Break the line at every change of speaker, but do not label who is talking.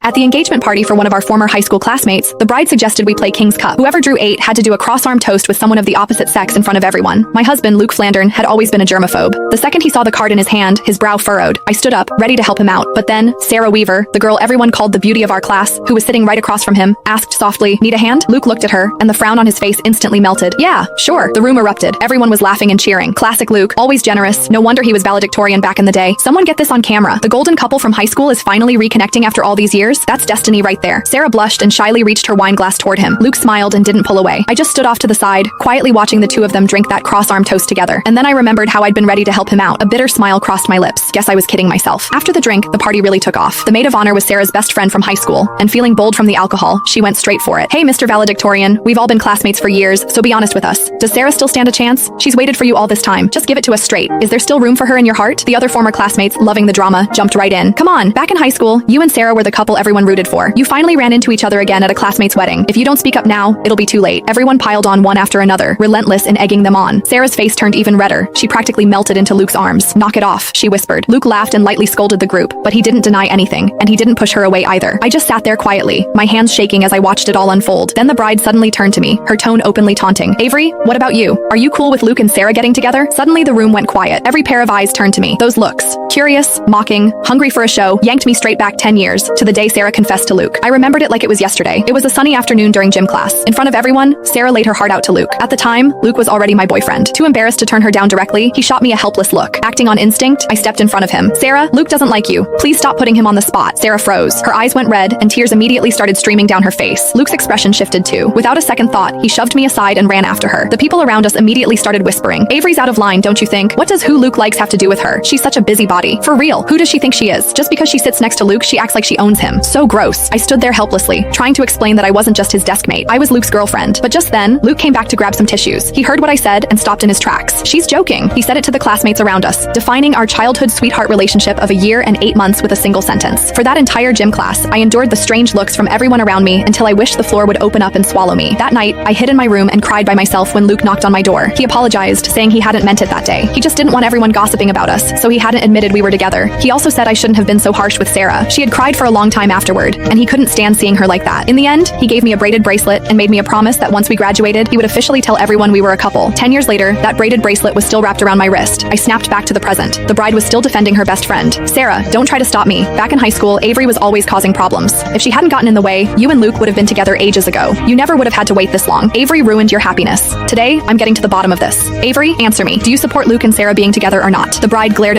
At the engagement party for one of our former high school classmates, the bride suggested we play King's Cup. Whoever drew 8 had to do a cross-arm toast with someone of the opposite sex in front of everyone. My husband, Luke Flandern, had always been a germaphobe. The second he saw the card in his hand, his brow furrowed. I stood up, ready to help him out. But then, Sarah Weaver, the girl everyone called the beauty of our class, who was sitting right across from him, asked softly, "Need a hand?" Luke looked at her, and the frown on his face instantly melted. "Yeah, sure." The room erupted. Everyone was laughing and cheering. Classic Luke, always generous. No wonder he was valedictorian back in the day. Someone get this on camera. The golden couple from high school is finally reconnecting after all these years. That's destiny right there. Sarah blushed and shyly reached her wine glass toward him. Luke smiled and didn't pull away. I just stood off to the side, quietly watching the two of them drink that cross-arm toast together. And then I remembered how I'd been ready to help him out. A bitter smile crossed my lips. Guess I was kidding myself. After the drink, the party really took off. The maid of honor was Sarah's best friend from high school, and feeling bold from the alcohol, she went straight for it. "Hey, Mr. Valedictorian, we've all been classmates for years, so be honest with us. Does Sarah still stand a chance? She's waited for you all this time. Just give it to us straight. Is there still room for her in your heart?" The other former classmates, loving the drama, jumped right in. "Come on, back in high school, you and Sarah were the couple everyone rooted for. You finally ran into each other again at a classmate's wedding. If you don't speak up now, it'll be too late." Everyone piled on one after another, relentless in egging them on. Sarah's face turned even redder. She practically melted into Luke's arms. "Knock it off," she whispered. Luke laughed and lightly scolded the group, but he didn't deny anything, and he didn't push her away either. I just sat there quietly, my hands shaking as I watched it all unfold. Then the bride suddenly turned to me, her tone openly taunting. "Avery, what about you? Are you cool with Luke and Sarah getting together?" Suddenly the room went quiet. Every pair of eyes turned to me. Those looks, curious, mocking, hungry for a show, yanked me straight back 10 years, to the day Sarah confessed to Luke. I remembered it like it was yesterday. It was a sunny afternoon during gym class. In front of everyone, Sarah laid her heart out to Luke. At the time, Luke was already my boyfriend. Too embarrassed to turn her down directly, he shot me a helpless look. Acting on instinct, I stepped in front of him. "Sarah, Luke doesn't like you. Please stop putting him on the spot." Sarah froze. Her eyes went red, and tears immediately started streaming down her face. Luke's expression shifted too. Without a second thought, he shoved me aside and ran after her. The people around us immediately started whispering, "Avery's out of line, don't you think? What does who Luke likes have to do with her? She's such a busybody. For real, who does she think she is? Just because she sits next to Luke, she acts like she owns him. So gross." I stood there helplessly, trying to explain that I wasn't just his desk mate. I was Luke's girlfriend. But just then, Luke came back to grab some tissues. He heard what I said and stopped in his tracks. "She's joking." He said it to the classmates around us, defining our childhood sweetheart relationship of a year and 8 months with a single sentence. For that entire gym class, I endured the strange looks from everyone around me until I wished the floor would open up and swallow me. That night, I hid in my room and cried by myself when Luke knocked on my door. He apologized, saying he hadn't meant it that day. He just didn't want everyone gossiping about us, so he hadn't admitted we were together. He also said I shouldn't have been so harsh with Sarah. She had cried for a long time afterward, and he couldn't stand seeing her like that. In the end, he gave me a braided bracelet and made me a promise that once we graduated, he would officially tell everyone we were a couple. 10 years later, that braided bracelet was still wrapped around my wrist. I snapped back to the present. The bride was still defending her best friend. "Sarah, don't try to stop me. Back in high school, Avery was always causing problems. If she hadn't gotten in the way, you and Luke would have been together ages ago. You never would have had to wait this long. Avery ruined your happiness. Today, I'm getting to the bottom of this. Avery, answer me. Do you support Luke and Sarah being together or not?" The bride glared